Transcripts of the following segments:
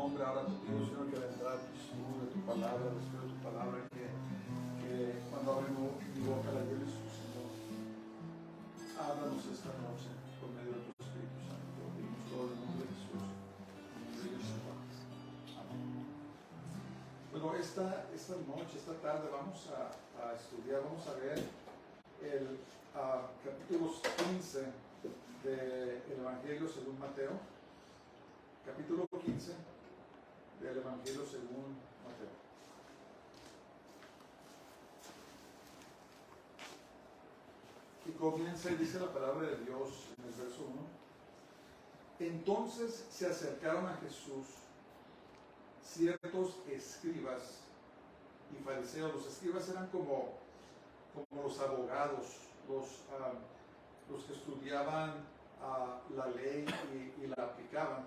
nombre, ahora te pido, Señor, que vendrá tu espíritu de tu palabra, el espíritu de tu palabra, que cuando abre mi boca la lleves tú, Señor. Háblanos esta noche por medio de tu Espíritu Santo. Te lo pedimos todo en el nombre de Jesús, en el nombre de Yeshua. Amén. Bueno, esta noche, esta tarde vamos a estudiar, vamos a ver el capítulo 15 del Evangelio según Mateo. Capítulo 15 del Evangelio según Mateo. Y comienza y dice la palabra de Dios en el verso 1. Entonces se acercaron a Jesús ciertos escribas y fariseos. Los escribas eran como los abogados, los que estudiaban la ley y la aplicaban,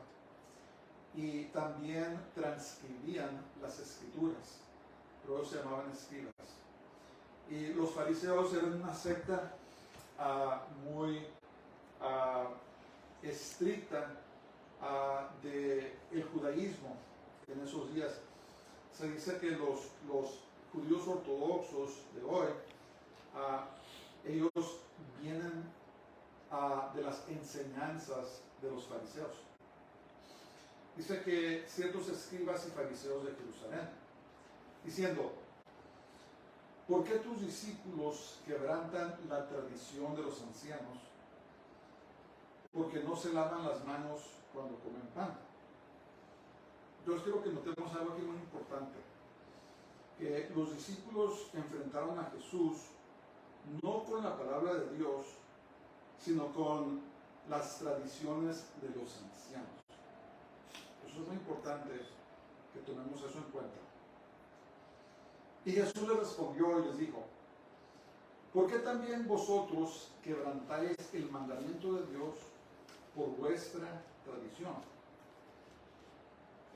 y también transcribían las escrituras, pero ellos se llamaban escribas. Y los fariseos eran una secta muy estricta del judaísmo en esos días. Se dice que los judíos ortodoxos de hoy, ellos vienen de las enseñanzas de los fariseos. Dice que ciertos escribas y fariseos de Jerusalén, diciendo: ¿por qué tus discípulos quebrantan la tradición de los ancianos? Porque no se lavan las manos cuando comen pan. Yo quiero que notemos algo aquí muy importante, que los discípulos enfrentaron a Jesús no con la palabra de Dios, sino con las tradiciones de los ancianos. Eso es muy importante que tomemos eso en cuenta. Y Jesús les respondió y les dijo: ¿por qué también vosotros quebrantáis el mandamiento de Dios por vuestra tradición?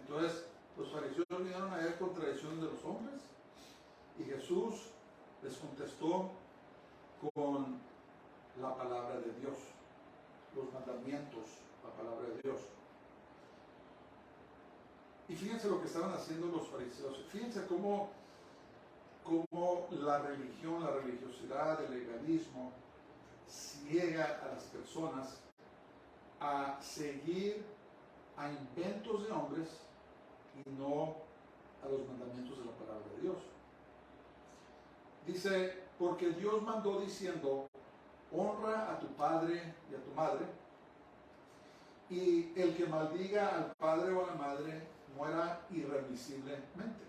Entonces los fariseos vinieron a ver con tradiciones de los hombres, y Jesús les contestó con la palabra de Dios, los mandamientos, la palabra de Dios. Y fíjense lo que estaban haciendo los fariseos. Fíjense cómo la religión, la religiosidad, el legalismo ciega a las personas a seguir a inventos de hombres y no a los mandamientos de la palabra de Dios. Dice: porque Dios mandó diciendo: honra a tu padre y a tu madre, y el que maldiga al padre o a la madre muera irremisiblemente.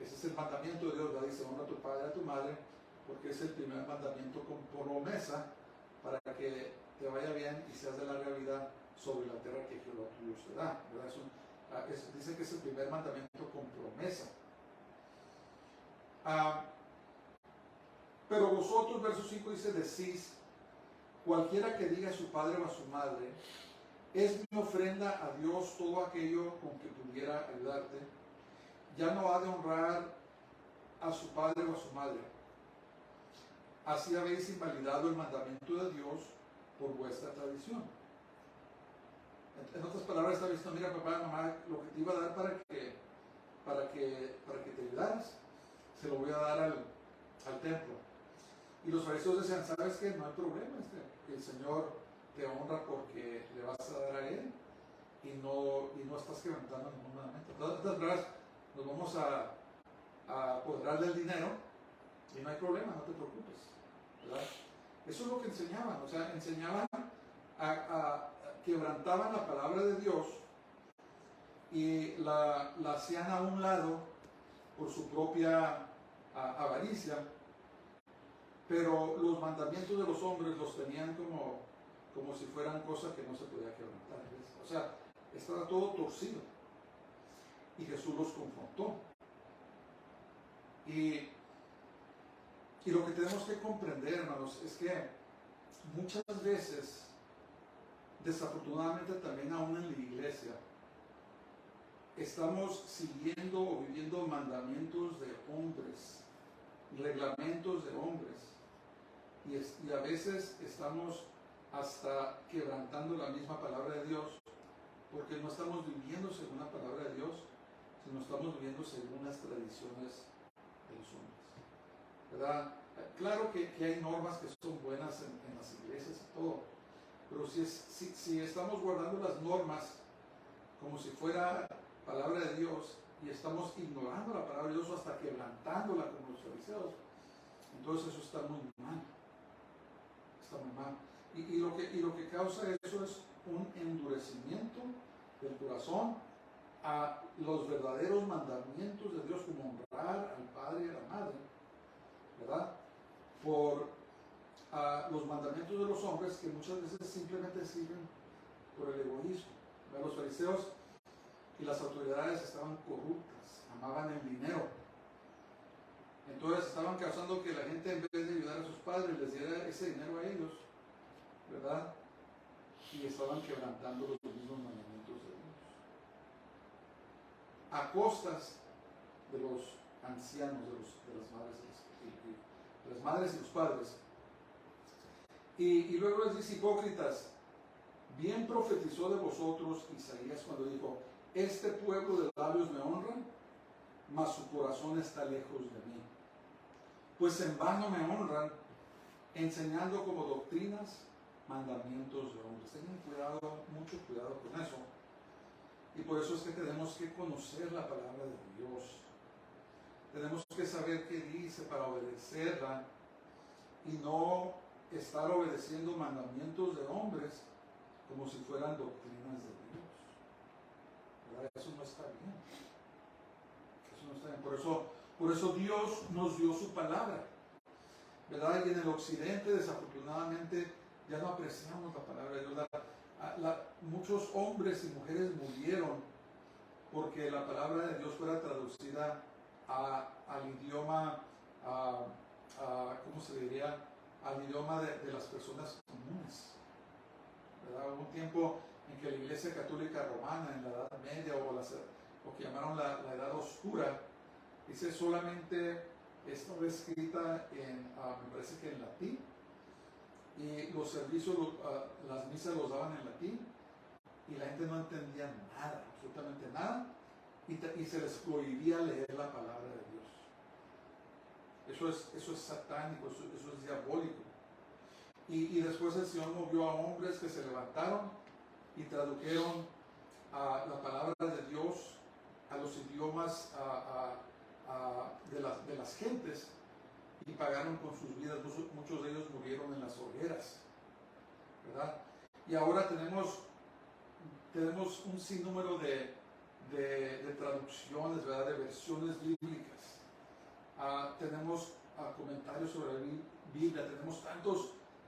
Ese es el mandamiento de Dios, ¿verdad? Dice: honra a tu padre y a tu madre, porque es el primer mandamiento con promesa para que te vaya bien y seas de larga vida sobre la tierra que Jehová tu Dios te da, ¿verdad? Dice que es el primer mandamiento con promesa. Pero vosotros, verso 5 dice: decís: cualquiera que diga a su padre o a su madre, es mi ofrenda a Dios todo aquello con que pudiera ayudarte, ya no ha de honrar a su padre o a su madre. Así habéis invalidado el mandamiento de Dios por vuestra tradición. En otras palabras, está diciendo: mira, papá, mamá, lo que te iba a dar para que te ayudaras, se lo voy a dar al templo. Y los fariseos decían: ¿sabes qué? No hay problema, el Señor te honra porque le vas a dar a Él y no estás quebrantando ningún mandamiento. De todas maneras, nos vamos a apoderar del dinero y no hay problema, no te preocupes, ¿verdad? Eso es lo que enseñaban. O sea, enseñaban quebrantaban la palabra de Dios y la hacían a un lado por su propia avaricia, pero los mandamientos de los hombres los tenían como si fueran cosas que no se podía quebrantar, ¿ves? O sea, estaba todo torcido y Jesús los confrontó. Y lo que tenemos que comprender, hermanos, es que muchas veces, desafortunadamente también aún en la iglesia, estamos siguiendo o viviendo mandamientos de hombres, reglamentos de hombres, y a veces estamos hasta quebrantando la misma palabra de Dios porque no estamos viviendo según la palabra de Dios, sino estamos viviendo según las tradiciones de los hombres, ¿verdad? Claro que hay normas que son buenas en las iglesias y todo, pero si estamos guardando las normas como si fuera palabra de Dios y estamos ignorando la palabra de Dios o hasta quebrantándola como los fariseos, entonces eso está muy mal. Está muy mal. Y lo que causa eso es un endurecimiento del corazón a los verdaderos mandamientos de Dios, como honrar al padre y a la madre, ¿verdad? Por los mandamientos de los hombres que muchas veces simplemente sirven por el egoísmo. Los fariseos y las autoridades estaban corruptas, amaban el dinero. Entonces estaban causando que la gente, en vez de ayudar a sus padres, les diera ese dinero a ellos, ¿verdad? Y estaban quebrantando los mismos mandamientos de Dios a costas de los ancianos, de las madres y los padres. Y luego les dice: hipócritas, bien profetizó de vosotros Isaías cuando dijo: este pueblo de labios me honra, mas su corazón está lejos de mí. Pues en vano me honran, enseñando como doctrinas mandamientos de hombres. Tengan cuidado, mucho cuidado con eso. Y por eso es que tenemos que conocer la palabra de Dios. Tenemos que saber qué dice para obedecerla y no estar obedeciendo mandamientos de hombres como si fueran doctrinas de Dios, ¿verdad? Eso no está bien. Eso no está bien. Por eso Dios nos dio su palabra, ¿verdad? Y en el occidente, desafortunadamente, ya no apreciamos la palabra de Dios. Muchos hombres y mujeres murieron porque la palabra de Dios fuera traducida al idioma, ¿cómo se diría? Al idioma de las personas comunes, ¿verdad? Hubo un tiempo en que la Iglesia Católica Romana, en la Edad Media, o que llamaron la Edad Oscura, dice solamente, estaba escrita me parece que en latín, y los servicios, las misas los daban en latín, y la gente no entendía nada, absolutamente nada, y se les prohibía leer la palabra de Dios. Eso es satánico, eso es diabólico. Y después el Señor movió a hombres que se levantaron y tradujeron la palabra de Dios a los idiomas de las gentes, y pagaron con sus vidas. Muchos de ellos murieron en las hogueras, ¿verdad? Y ahora tenemos un sinnúmero de traducciones, ¿verdad? De versiones bíblicas. Tenemos comentarios sobre la Biblia, tenemos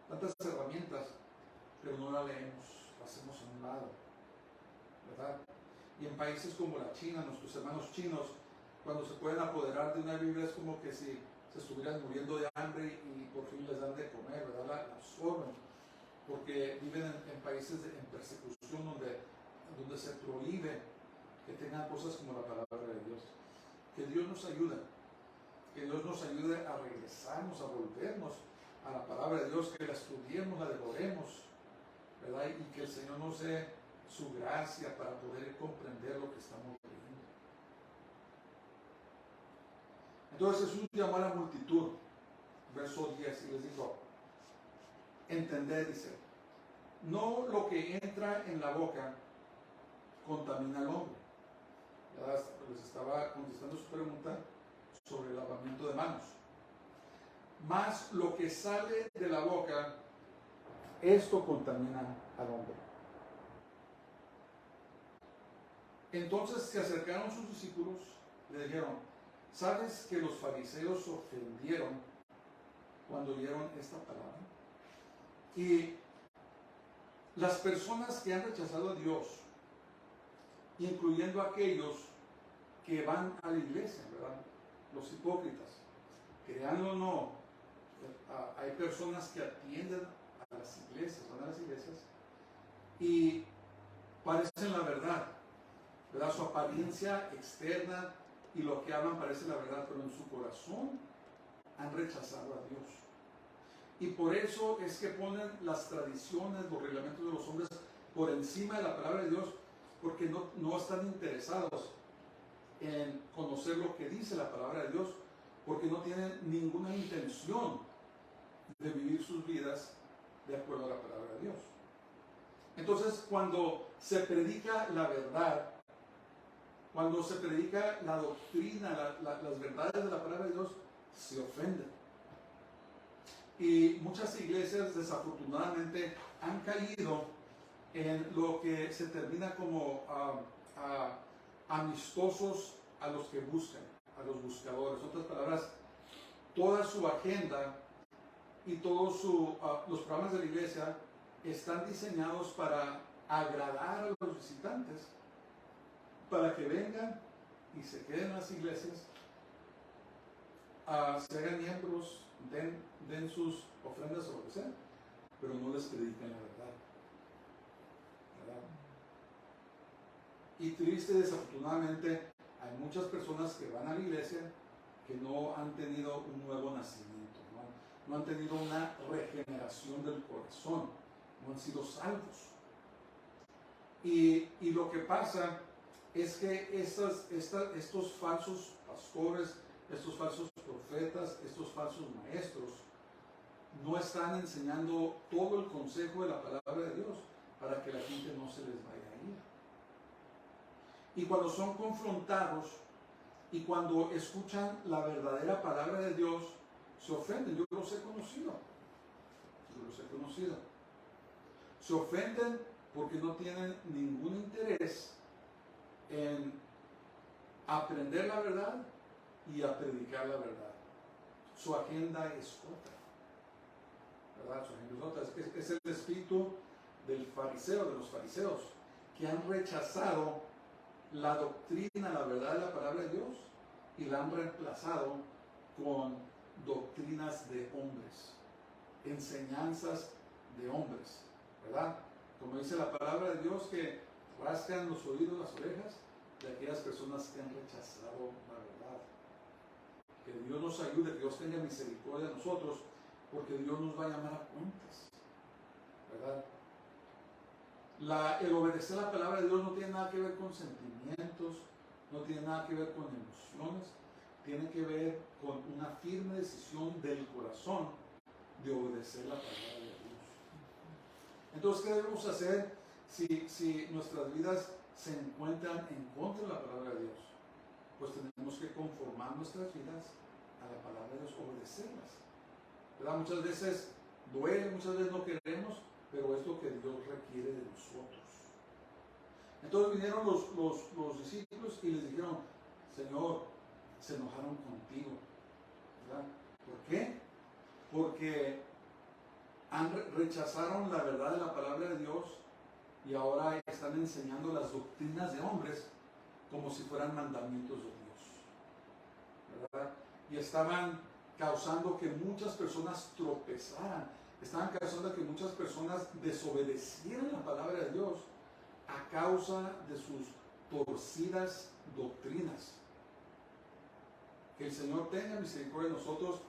tantas herramientas, pero no la leemos, la hacemos a un lado, ¿verdad? Y en países como la China, nuestros hermanos chinos, cuando se pueden apoderar de una Biblia, es como que si se estuvieran muriendo de hambre y por fin les dan de comer, ¿verdad? La absorben, porque viven en países en persecución donde se prohíbe que tengan cosas como la palabra de Dios. Que Dios nos ayude, que Dios nos ayude a regresarnos, a volvernos a la palabra de Dios, que la estudiemos, la devoremos, ¿verdad? Y que el Señor nos dé su gracia para poder comprender lo que estamos leyendo. Entonces Jesús llamó a la multitud, verso 10, y les dijo: entended, dice, no lo que entra en la boca contamina al hombre. Ya les estaba contestando su pregunta sobre el lavamiento de manos. Más lo que sale de la boca, esto contamina al hombre. Entonces se acercaron sus discípulos y le dijeron: ¿sabes que los fariseos se ofendieron cuando oyeron esta palabra? Y las personas que han rechazado a Dios, incluyendo aquellos que van a la iglesia, ¿verdad? Los hipócritas, créanlo o no, hay personas que atienden a las iglesias, van a las iglesias y parecen la verdad, ¿verdad? Su apariencia externa y lo que hablan parece la verdad, pero en su corazón han rechazado a Dios. Y por eso es que ponen las tradiciones, los reglamentos de los hombres por encima de la palabra de Dios, porque no están interesados en conocer lo que dice la palabra de Dios, porque no tienen ninguna intención de vivir sus vidas de acuerdo a la palabra de Dios. Entonces, cuando se predica la verdad, cuando se predica la doctrina, las verdades de la palabra de Dios, se ofenden. Y muchas iglesias desafortunadamente han caído en lo que se termina como amistosos a los que buscan, a los buscadores. En otras palabras, toda su agenda y todos los programas de la iglesia están diseñados para agradar a los visitantes, para que vengan y se queden en las iglesias, se hagan miembros, den sus ofrendas o lo que sea, pero no les predican la verdad. Y triste, desafortunadamente, hay muchas personas que van a la iglesia que no han tenido un nuevo nacimiento, no han tenido una regeneración del corazón, no han sido salvos. Y lo que pasa es que estos falsos pastores, estos falsos profetas, estos falsos maestros, no están enseñando todo el consejo de la palabra de Dios para que la gente no se les vaya a ir. Y cuando son confrontados y cuando escuchan la verdadera palabra de Dios, se ofenden. Yo los he conocido. Se ofenden porque no tienen ningún interés en aprender la verdad y a predicar la verdad. Su agenda es otra. ¿Verdad? Su agenda es otra. Es el espíritu del fariseo, de los fariseos, que han rechazado la doctrina, la verdad de la palabra de Dios y la han reemplazado con doctrinas de hombres, enseñanzas de hombres, ¿verdad? Como dice la palabra de Dios, que rascan los oídos, las orejas de aquellas personas que han rechazado la verdad. Que Dios nos ayude, que Dios tenga misericordia de nosotros, porque Dios nos va a llamar a cuentas, ¿verdad? El obedecer la palabra de Dios no tiene nada que ver con sentimientos, no tiene nada que ver con emociones, tiene que ver con una firme decisión del corazón de obedecer la palabra de Dios. Entonces, ¿qué debemos hacer si nuestras vidas se encuentran en contra de la palabra de Dios? Pues tenemos que conformar nuestras vidas a la palabra de Dios, obedecerlas, ¿verdad? Muchas veces duele, muchas veces no queremos, pero es lo que Dios requiere de nosotros. Entonces vinieron los discípulos y les dijeron: Señor, se enojaron contigo, ¿verdad? ¿Por qué? Porque rechazaron la verdad de la palabra de Dios y ahora están enseñando las doctrinas de hombres como si fueran mandamientos de Dios, ¿verdad? Y estaban causando que muchas personas tropezaran, estaban causando que muchas personas desobedecieran la palabra de Dios a causa de sus torcidas doctrinas. Que el Señor tenga misericordia de nosotros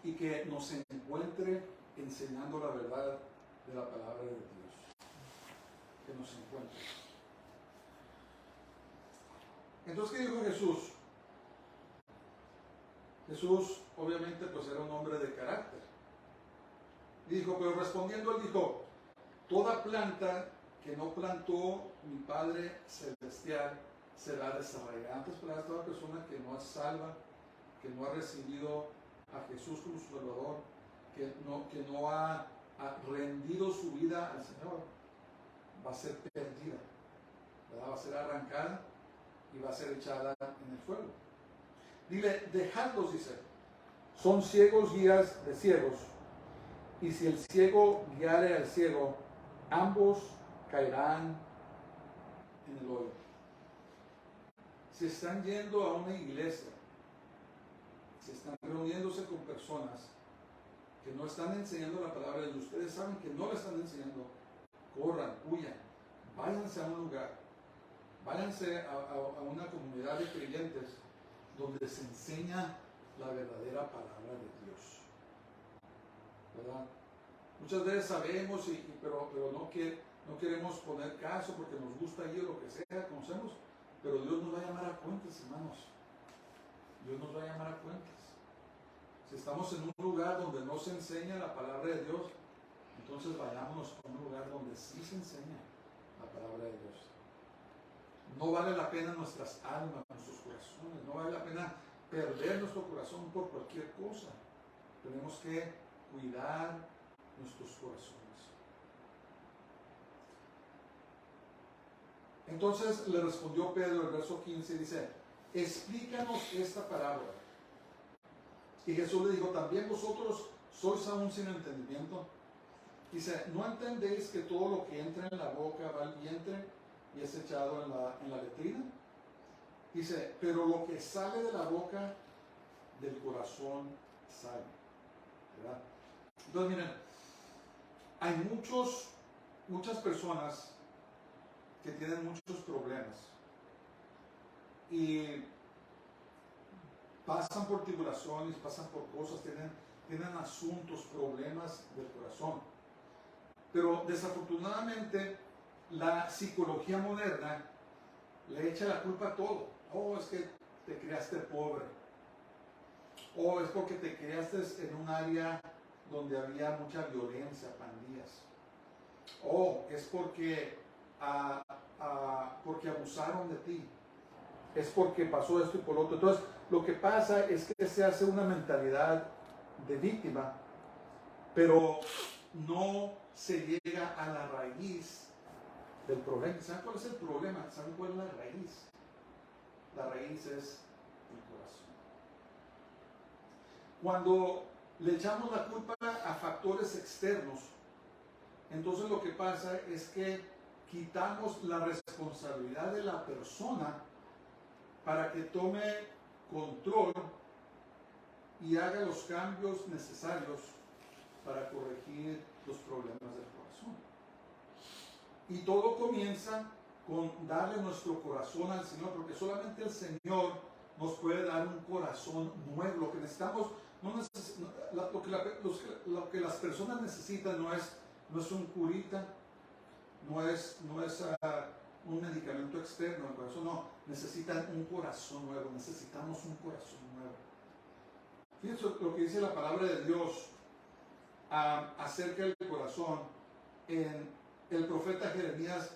y que nos encuentre enseñando la verdad de la palabra de Dios. Que nos encuentre. Entonces, ¿qué dijo Jesús? Jesús, obviamente, pues era un hombre de carácter. Dijo, pero respondiendo, él dijo: toda planta que no plantó mi Padre Celestial será desarraigada. Antes, para toda persona que no es salva, que no ha recibido a Jesús como su Salvador, que no ha rendido su vida al Señor, va a ser perdida, ¿verdad? Va a ser arrancada y va a ser echada en el fuego. Dile, dejadlos, dice, son ciegos guías de ciegos, y si el ciego guiare al ciego, ambos caerán en el hoyo. Si están yendo a una iglesia, si están reuniéndose con personas que no están enseñando la palabra de Dios, ustedes saben que no la están enseñando, corran, huyan, váyanse a un lugar, váyanse a una comunidad de creyentes donde se enseña la verdadera palabra de Dios, ¿verdad? Muchas veces sabemos, pero no queremos poner caso porque nos gusta ir o lo que sea, conocemos, pero Dios nos va a llamar a cuentas, hermanos. Dios nos va a llamar a cuentas. Si estamos en un lugar donde no se enseña la palabra de Dios, entonces vayámonos a un lugar donde sí se enseña la palabra de Dios. No vale la pena nuestras almas, nuestros corazones, no vale la pena perder nuestro corazón por cualquier cosa. Tenemos que cuidar nuestros corazones. Entonces le respondió Pedro, el verso 15, dice, explícanos esta parábola. Y Jesús le dijo, ¿también vosotros sois aún sin entendimiento? Dice, ¿no entendéis que todo lo que entra en la boca va al vientre y es echado en la letrina? Dice, pero lo que sale de la boca, del corazón sale. ¿Verdad? Entonces miren, hay muchas personas que tienen muchos problemas y pasan por tribulaciones, pasan por cosas, tienen asuntos, problemas del corazón. Pero desafortunadamente la psicología moderna le echa la culpa a todo. Oh, es que te criaste pobre. O es porque te criaste en un área donde había mucha violencia, pandillas. O es porque abusaron de ti. Es porque pasó esto y por lo otro. Entonces, lo que pasa es que se hace una mentalidad de víctima, pero no se llega a la raíz del problema. ¿Saben cuál es el problema? ¿Saben cuál es la raíz? La raíz es el corazón. Cuando le echamos la culpa a factores externos, entonces lo que pasa es que quitamos la responsabilidad de la persona para que tome control y haga los cambios necesarios para corregir los problemas del corazón. Y todo comienza con darle nuestro corazón al Señor, porque solamente el Señor nos puede dar un corazón nuevo. Lo que necesitamos, lo que las personas necesitan no es un curita, no es un medicamento externo al corazón, no, necesitan un corazón nuevo, necesitamos un corazón nuevo. Fíjense lo que dice la palabra de Dios acerca del corazón. En el profeta Jeremías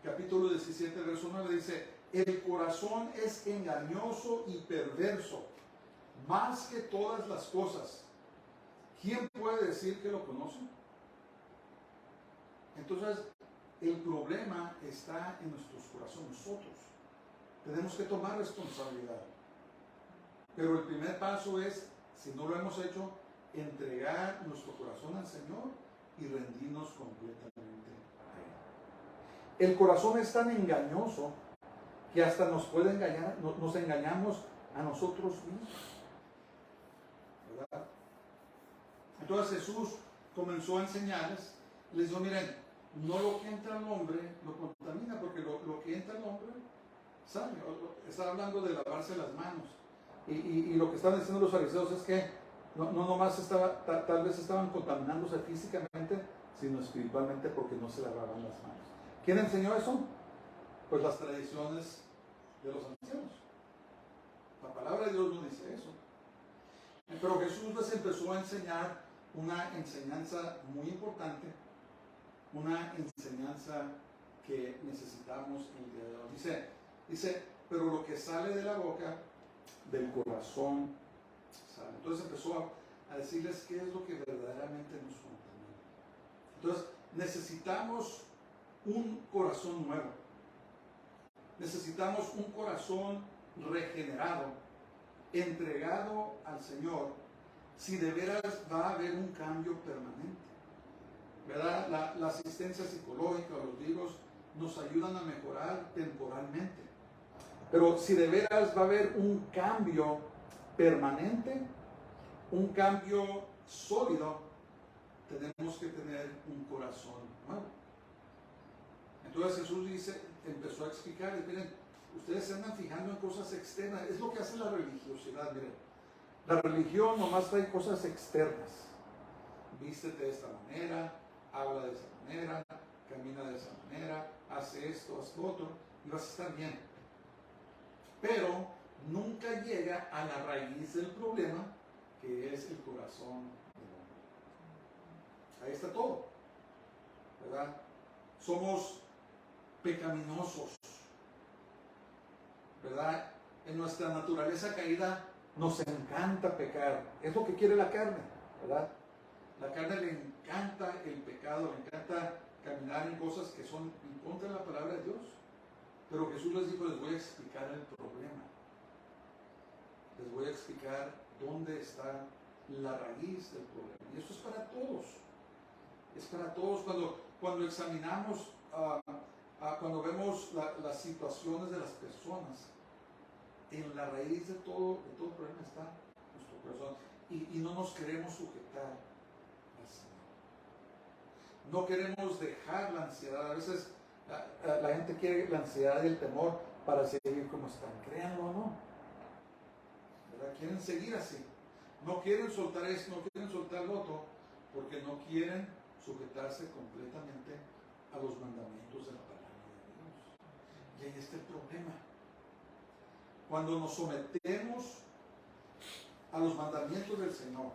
capítulo 17 verso 9 dice, el corazón es engañoso y perverso más que todas las cosas, ¿quién puede decir que lo conoce? Entonces el problema está en nuestros corazones. Nosotros tenemos que tomar responsabilidad, pero el primer paso es, si no lo hemos hecho, entregar nuestro corazón al Señor y rendirnos completamente a Él. El corazón es tan engañoso que hasta nos puede engañar, nos engañamos a nosotros mismos, ¿verdad? Entonces Jesús comenzó a enseñarles, les dijo, miren, no lo que entra al hombre lo contamina, porque lo que entra al hombre sale. Está hablando de lavarse las manos. Y lo que estaban diciendo los fariseos es que no nomás tal vez estaban contaminándose físicamente, sino espiritualmente, porque no se lavaban las manos. ¿Quién enseñó eso? Pues las tradiciones de los ancianos. La palabra de Dios no dice eso. Pero Jesús les empezó a enseñar una enseñanza muy importante, una enseñanza que necesitamos el día de hoy. Dice, pero lo que sale de la boca, del corazón sale. Entonces empezó a decirles qué es lo que verdaderamente nos contamina. Entonces necesitamos un corazón nuevo. Necesitamos un corazón regenerado, entregado al Señor, si de veras va a haber un cambio permanente. ¿Verdad? La asistencia psicológica o los libros nos ayudan a mejorar temporalmente. Pero si de veras va a haber un cambio permanente, un cambio sólido, tenemos que tener un corazón nuevo. Entonces Jesús empezó a explicar, miren, ustedes se andan fijando en cosas externas, es lo que hace la religiosidad, miren. La religión nomás trae cosas externas. Vístete de esta manera, habla de esa manera, camina de esa manera, hace esto, hace lo otro, y vas a estar bien. Pero nunca llega a la raíz del problema, que es el corazón del hombre. Ahí está todo, ¿verdad? Somos pecaminosos, ¿verdad? En nuestra naturaleza caída nos encanta pecar, es lo que quiere la carne, ¿verdad? La carne le encanta el pecado, le encanta caminar en cosas que son en contra de la palabra de Dios. Pero Jesús les dijo, les voy a explicar el problema. Les voy a explicar dónde está la raíz del problema. Y eso es para todos. Es para todos. Cuando examinamos, cuando vemos las situaciones de las personas, en la raíz de todo problema está nuestro corazón. Y no nos queremos sujetar al Señor. No queremos dejar la ansiedad. A veces la gente quiere la ansiedad y el temor para seguir como están. Créanlo o no, ¿verdad? Quieren seguir así. No quieren soltar esto, no quieren soltar lo otro, porque no quieren sujetarse completamente a los mandamientos de la palabra de Dios. Y ahí está el problema. Cuando nos sometemos a los mandamientos del Señor,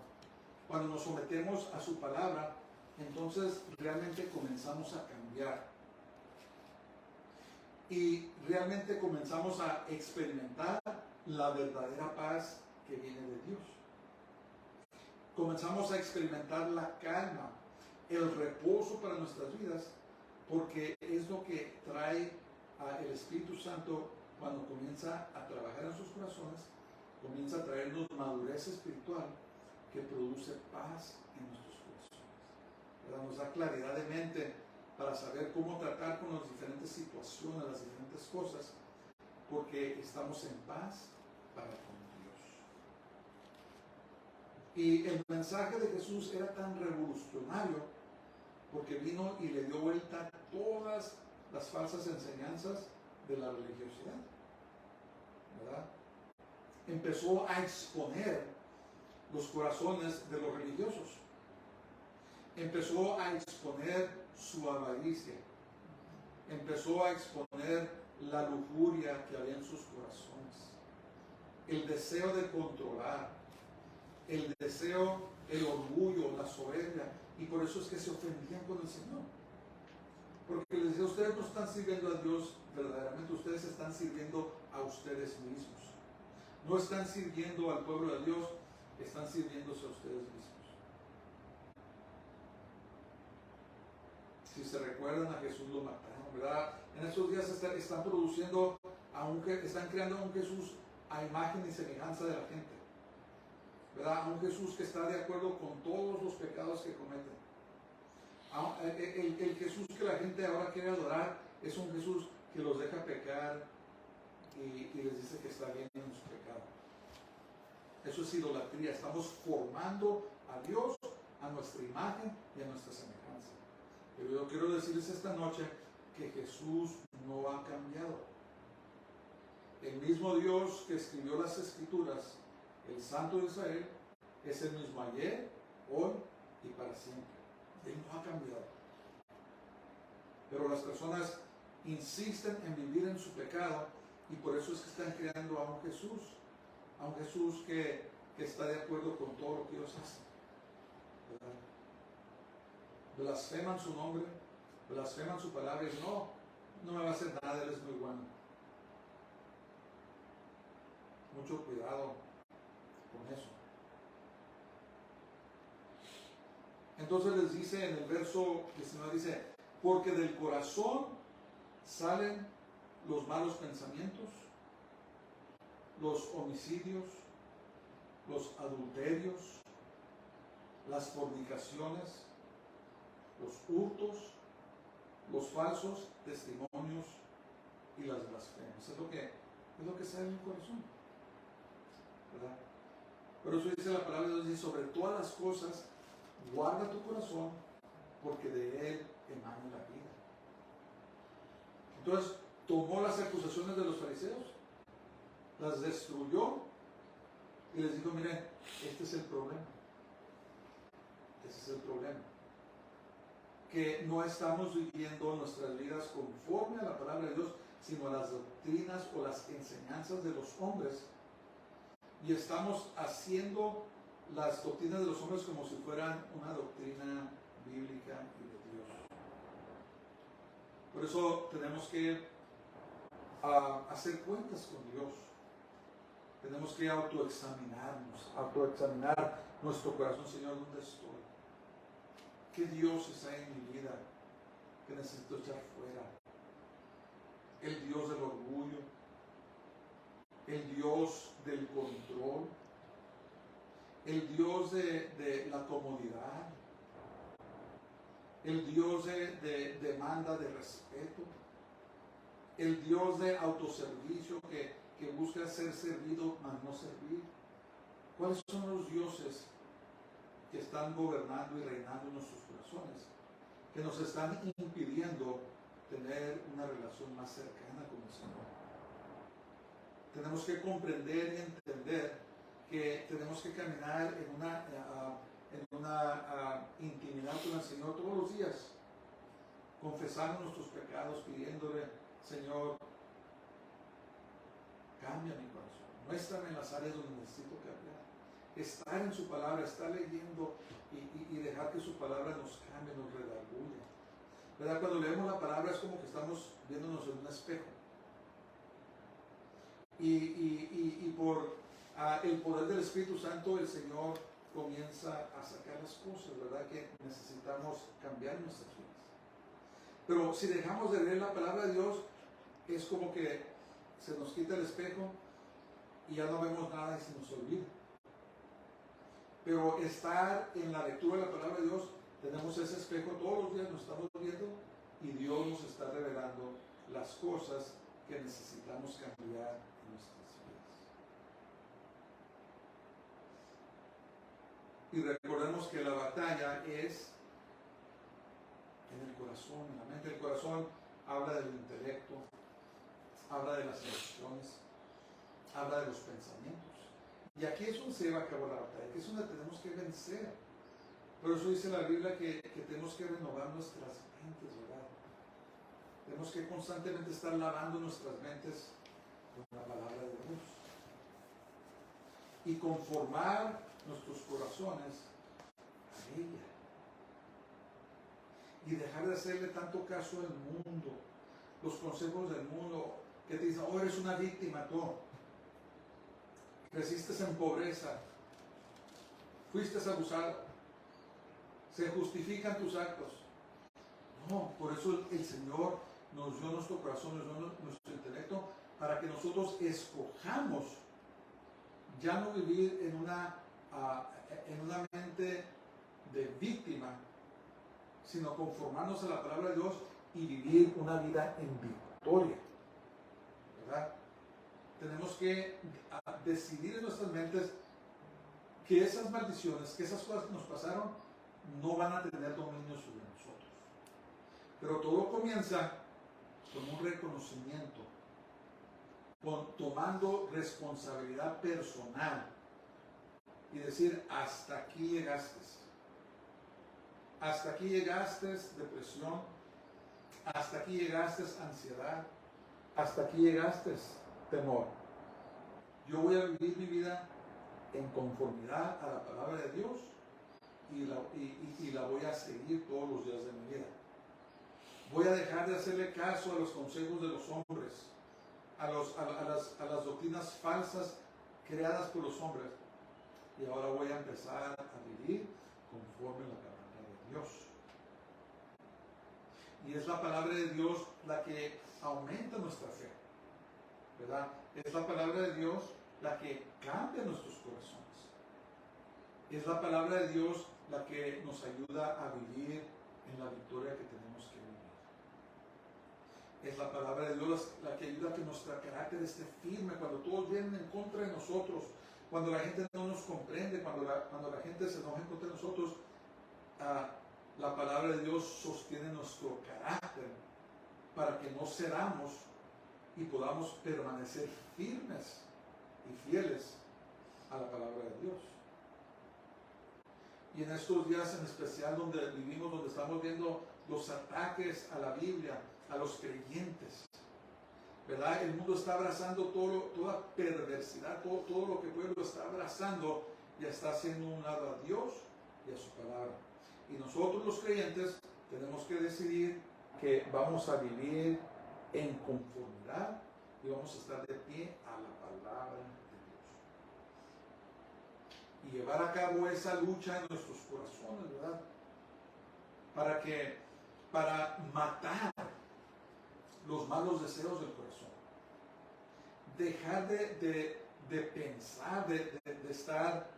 cuando nos sometemos a su palabra, entonces realmente comenzamos a cambiar. Y realmente comenzamos a experimentar la verdadera paz que viene de Dios. Comenzamos a experimentar la calma, el reposo para nuestras vidas, porque es lo que trae el Espíritu Santo cuando comienza a trabajar en sus corazones, comienza a traernos madurez espiritual que produce paz en nuestros corazones, ¿verdad? Nos da claridad de mente para saber cómo tratar con las diferentes situaciones, las diferentes cosas, porque estamos en paz para con Dios. Y el mensaje de Jesús era tan revolucionario porque vino y le dio vuelta a todas las falsas enseñanzas de la religiosidad, ¿verdad? Empezó a exponer los corazones de los religiosos. Empezó a exponer su avaricia. Empezó a exponer la lujuria que había en sus corazones. El deseo de controlar. El deseo, el orgullo, la soberbia. Y por eso es que se ofendían con el Señor. Porque les decía, ustedes no están sirviendo a Dios verdaderamente, ustedes están sirviendo a ustedes mismos. No están sirviendo al pueblo de Dios, están sirviéndose a ustedes mismos. Si se recuerdan, a Jesús lo mataron, ¿verdad? En estos días están produciendo, están creando a un Jesús a imagen y semejanza de la gente, ¿verdad? A un Jesús que está de acuerdo con todos los pecados que cometen. El Jesús que la gente ahora quiere adorar es un Jesús que los deja pecar y les dice que está bien en su pecado. Eso es idolatría. Estamos formando a Dios a nuestra imagen y a nuestra semejanza. Pero yo quiero decirles esta noche que Jesús no ha cambiado. El mismo Dios que escribió las Escrituras, el Santo de Israel, es el mismo ayer, hoy y para siempre. Él no ha cambiado. Pero las personas insisten en vivir en su pecado y por eso es que están creando a un Jesús que está de acuerdo con todo lo que Dios hace, ¿verdad? Blasfeman su nombre, blasfeman su palabra y dicen, no me va a hacer nada, Él es muy bueno. Mucho cuidado con eso. Entonces les dice en el verso 19, dice, porque del corazón salen los malos pensamientos, los homicidios, los adulterios, las fornicaciones, los hurtos, los falsos testimonios y las blasfemias. Es lo que sale en el corazón, ¿verdad? Pero eso dice la palabra de Dios, dice, sobre todas las cosas guarda tu corazón, porque de él emana la vida. Entonces, tomó las acusaciones de los fariseos, las destruyó y les dijo, miren, este es el problema. Ese es el problema. que no estamos viviendo nuestras vidas conforme a la palabra de Dios, sino a las doctrinas o las enseñanzas de los hombres, y estamos haciendo las doctrinas de los hombres como si fueran una doctrina bíblica y de Dios. Por eso tenemos que hacer cuentas con Dios. Tenemos que autoexaminar nuestro corazón. Señor, ¿dónde estoy? ¿Qué dioses hay en mi vida que necesito echar fuera? El Dios del orgullo, el Dios del control, el Dios de la comodidad, el Dios de demanda de respeto, el Dios de autoservicio que busca ser servido mas no servir. ¿Cuáles son los dioses que están gobernando y reinando en nuestros corazones, que nos están impidiendo tener una relación más cercana con el Señor? Tenemos que comprender y entender que tenemos que caminar en una intimidad con el Señor todos los días, confesando nuestros pecados, pidiéndole: Señor, cambia mi corazón, muéstrame en las áreas donde necesito cambiar. Estar en su palabra, estar leyendo y dejar que su palabra nos cambie, nos redarguya. ¿Verdad? Cuando leemos la palabra es como que estamos viéndonos en un espejo. Y por el poder del Espíritu Santo, el Señor comienza a sacar las cosas, ¿verdad? Que necesitamos cambiar nuestras vidas. Pero si dejamos de leer la palabra de Dios, es como que se nos quita el espejo y ya no vemos nada y se nos olvida. Pero estar en la lectura de la palabra de Dios, tenemos ese espejo todos los días, nos estamos viendo y Dios nos está revelando las cosas que necesitamos cambiar en nuestras vidas. Y recordemos que la batalla es en el corazón, en la mente. El corazón habla del intelecto, habla de las emociones, habla de los pensamientos. Y aquí es donde se lleva a cabo la batalla, que es donde tenemos que vencer. Por eso dice la Biblia que tenemos que renovar nuestras mentes, ¿verdad? Tenemos que constantemente estar lavando nuestras mentes con la palabra de Dios. Y conformar nuestros corazones a ella. Y dejar de hacerle tanto caso al mundo, los consejos del mundo, que te dicen: oh, eres una víctima tú. Creciste en pobreza, fuiste abusado, se justifican tus actos. No, por eso el Señor nos dio nuestro corazón, nos dio nuestro intelecto, para que nosotros escojamos ya no vivir en una mente de víctima, sino conformarnos a la palabra de Dios y vivir una vida en victoria, ¿verdad? Tenemos que decidir en nuestras mentes que esas maldiciones, que esas cosas que nos pasaron, no van a tener dominio sobre nosotros. Pero todo comienza con un reconocimiento, tomando responsabilidad personal y decir: hasta aquí llegaste. Hasta aquí llegaste depresión, hasta aquí llegaste ansiedad, hasta aquí llegaste temor. Yo voy a vivir mi vida en conformidad a la palabra de Dios y la voy a seguir todos los días de mi vida. Voy a dejar de hacerle caso a los consejos de los hombres, a las doctrinas falsas creadas por los hombres, y ahora voy a empezar a vivir conforme a la palabra de Dios. Y es la palabra de Dios la que aumenta nuestra fe, ¿verdad? Es la palabra de Dios la que cambia nuestros corazones. Es la palabra de Dios la que nos ayuda a vivir en la victoria que tenemos que vivir. Es la palabra de Dios la que ayuda a que nuestro carácter esté firme cuando todos vienen en contra de nosotros, cuando la gente no nos comprende, cuando la gente se enoja en contra de nosotros. La palabra de Dios sostiene nuestro carácter para que no cedamos y podamos permanecer firmes y fieles a la palabra de Dios. Y en estos días en especial donde vivimos, donde estamos viendo los ataques a la Biblia, a los creyentes. ¿Verdad? El mundo está abrazando toda perversidad, todo lo que el pueblo está abrazando, y está haciendo un lado a Dios y a su palabra. Y nosotros los creyentes tenemos que decidir que vamos a vivir en conformidad y vamos a estar de pie a la palabra de Dios. Y llevar a cabo esa lucha en nuestros corazones, ¿verdad? Para matar los malos deseos del corazón. Dejar de pensar, de estar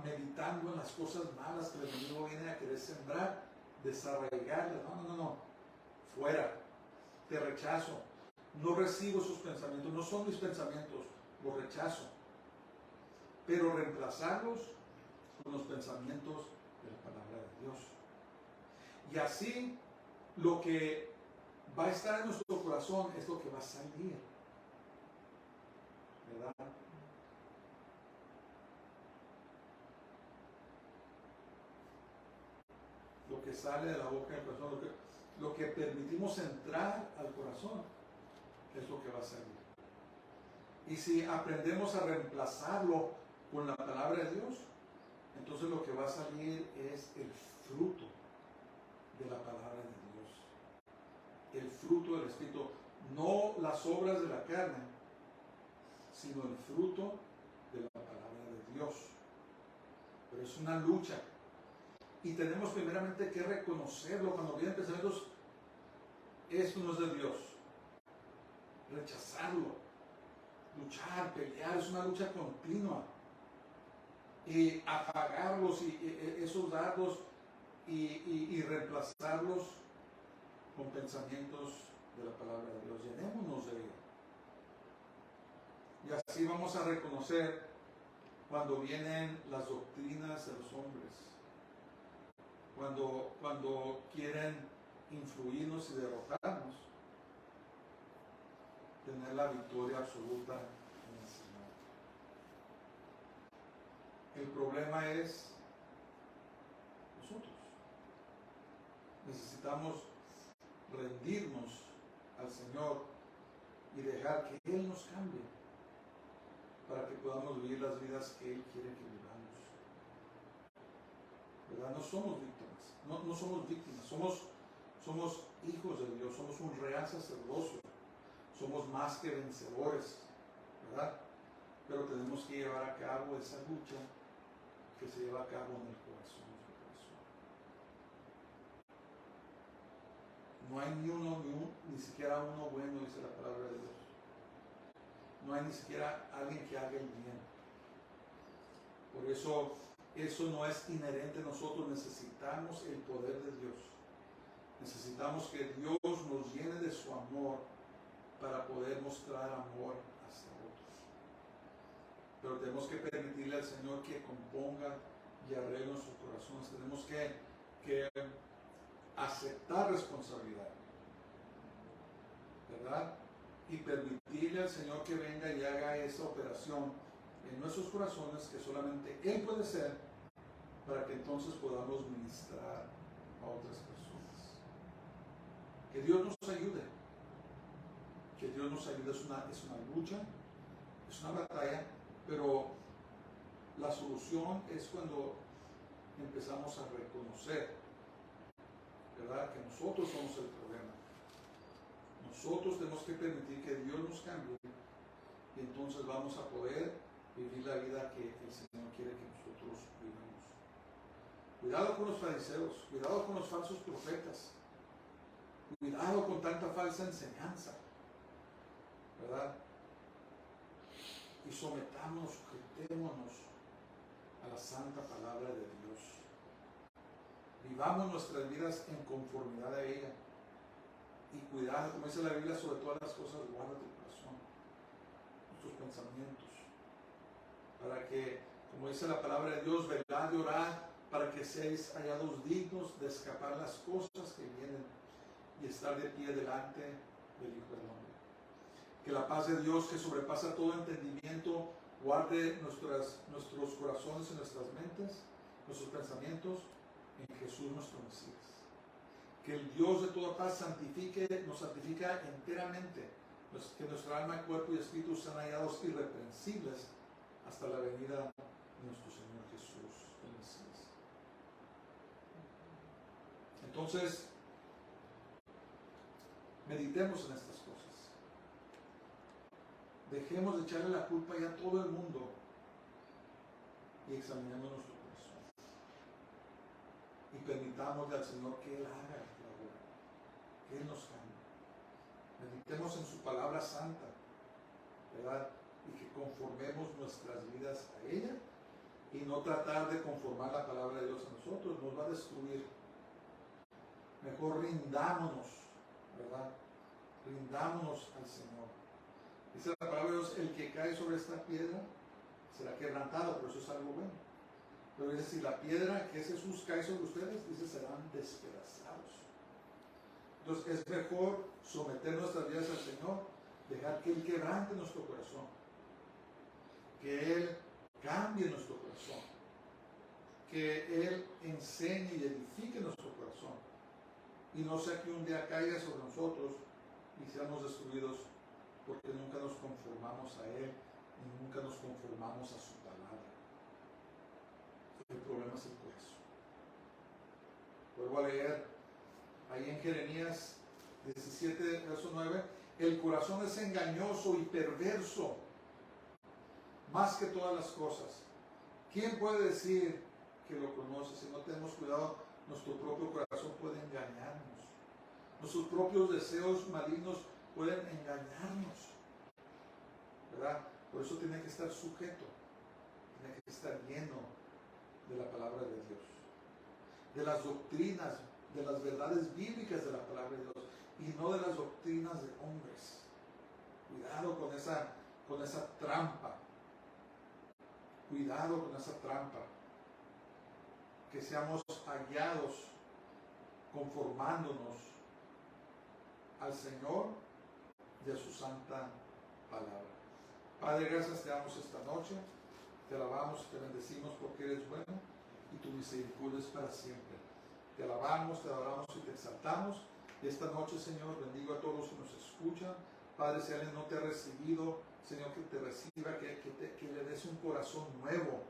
meditando en las cosas malas que el enemigo viene a querer sembrar, desarraigarlas. No. Fuera. Te rechazo. No recibo esos pensamientos. No son mis pensamientos. Los rechazo. Pero reemplazarlos con los pensamientos de la palabra de Dios. Y así, lo que va a estar en nuestro corazón es lo que va a salir. ¿Verdad? Lo que sale de la boca del corazón, lo que permitimos entrar al corazón, es lo que va a salir. Y si aprendemos a reemplazarlo con la palabra de Dios, entonces lo que va a salir es el fruto de la palabra de Dios. El fruto del Espíritu, no las obras de la carne, sino el fruto de la palabra de Dios. Pero es una lucha. Y tenemos primeramente que reconocerlo cuando vienen pensamientos, esto no es de Dios. Rechazarlo, luchar, pelear, es una lucha continua. Y apagarlos, esos dardos, y reemplazarlos con pensamientos de la palabra de Dios. Llenémonos de ello. Y así vamos a reconocer cuando vienen las doctrinas de los hombres, cuando quieren influirnos y derrotarnos, tener la victoria absoluta en el Señor. El problema es nosotros. Necesitamos rendirnos al Señor y dejar que Él nos cambie para que podamos vivir las vidas que Él quiere que vivamos. ¿Verdad? No somos víctimas, no somos víctimas, somos hijos de Dios, somos un real sacerdocio, somos más que vencedores, ¿verdad? Pero tenemos que llevar a cabo esa lucha que se lleva a cabo en el corazón. No hay ni siquiera uno bueno, dice la palabra de Dios. No hay ni siquiera alguien que haga el bien. Por eso no es inherente a nosotros. Necesitamos el poder de Dios. Necesitamos que Dios nos llene de su amor para poder mostrar amor hacia otros. Pero tenemos que permitirle al Señor que componga y arregle nuestros corazones. Tenemos que aceptar responsabilidad, ¿verdad? Y permitirle al Señor que venga y haga esa operación en nuestros corazones que solamente Él puede hacer, para que entonces podamos ministrar a otras personas. Que Dios nos ayude. Que Dios nos ayude. Es una lucha, es una batalla, pero la solución es cuando empezamos a reconocer, ¿verdad?, que nosotros somos el problema. Nosotros tenemos que permitir que Dios nos cambie, y entonces vamos a poder vivir la vida que el Señor quiere que nosotros vivamos. Cuidado con los fariseos, cuidado con los falsos profetas, cuidado con tanta falsa enseñanza, ¿verdad? Y sometámonos, sujetémonos a la santa palabra de Dios. Vivamos nuestras vidas en conformidad a ella. Y cuidado, como dice la Biblia, sobre todas las cosas, guarda tu corazón, tus pensamientos, para que, como dice la palabra de Dios, velad y orad para que seáis hallados dignos de escapar las cosas que vienen y estar de pie delante del Hijo del Hombre. Que la paz de Dios, que sobrepasa todo entendimiento, guarde nuestros corazones y nuestras mentes, nuestros pensamientos en Jesús nuestro Mesías. Que el Dios de toda paz nos santifica enteramente, que nuestra alma, cuerpo y espíritu sean hallados irreprensibles hasta la venida de nuestro Señor Jesús, el Mesías. Entonces, meditemos en estas cosas. Dejemos de echarle la culpa ya a todo el mundo y examinemos nuestro corazón. Y permitámosle al Señor que Él haga la obra, que Él nos cambie. Meditemos en su palabra santa, ¿verdad? Y que conformemos nuestras vidas a ella y no tratar de conformar la palabra de Dios a nosotros, nos va a destruir. Mejor rindámonos, ¿verdad? Rindámonos al Señor. Dice la palabra de Dios, el que cae sobre esta piedra será quebrantado, pero eso es algo bueno. Pero dice, si la piedra que es Jesús cae sobre ustedes, dice, serán despedazados. Entonces es mejor someter nuestras vidas al Señor, dejar que Él quebrante nuestro corazón, que Él cambie nuestro corazón, que Él enseñe y edifique nuestro corazón, y no sea que un día caiga sobre nosotros y seamos destruidos porque nunca nos conformamos a Él y nunca nos conformamos a su palabra. El problema es el corazón. Vuelvo a leer ahí en Jeremías 17, verso 9, el corazón es engañoso y perverso más que todas las cosas. ¿Quién puede decir que lo conoce? Si no tenemos cuidado, nuestro propio corazón puede engañarnos. Nuestros propios deseos malignos pueden engañarnos, ¿verdad? Por eso tiene que estar sujeto, tiene que estar lleno de la palabra de Dios, de las doctrinas, de las verdades bíblicas de la palabra de Dios y no de las doctrinas de hombres. Cuidado con esa trampa. Cuidado con esa trampa. Que seamos hallados conformándonos al Señor y a su santa palabra. Padre, gracias te damos esta noche. Te alabamos y te bendecimos porque eres bueno y tu misericordia es para siempre. Te alabamos, te adoramos y te exaltamos. Y esta noche, Señor, bendigo a todos los que nos escuchan. Padre, si alguien no te ha recibido, Señor, que te reciba, que le des un corazón nuevo.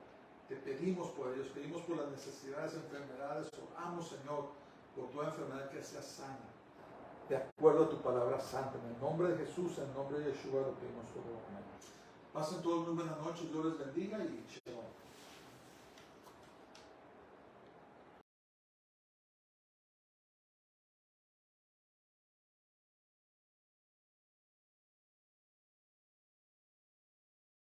Te pedimos por ellos, pedimos por las necesidades, enfermedades. Oramos, Señor, por toda enfermedad que sea sana, de acuerdo a tu palabra santa. En el nombre de Jesús, en el nombre de Yeshua, lo pedimos todo. Amén. Pasen todos muy buenas noches, Dios les bendiga y shalom.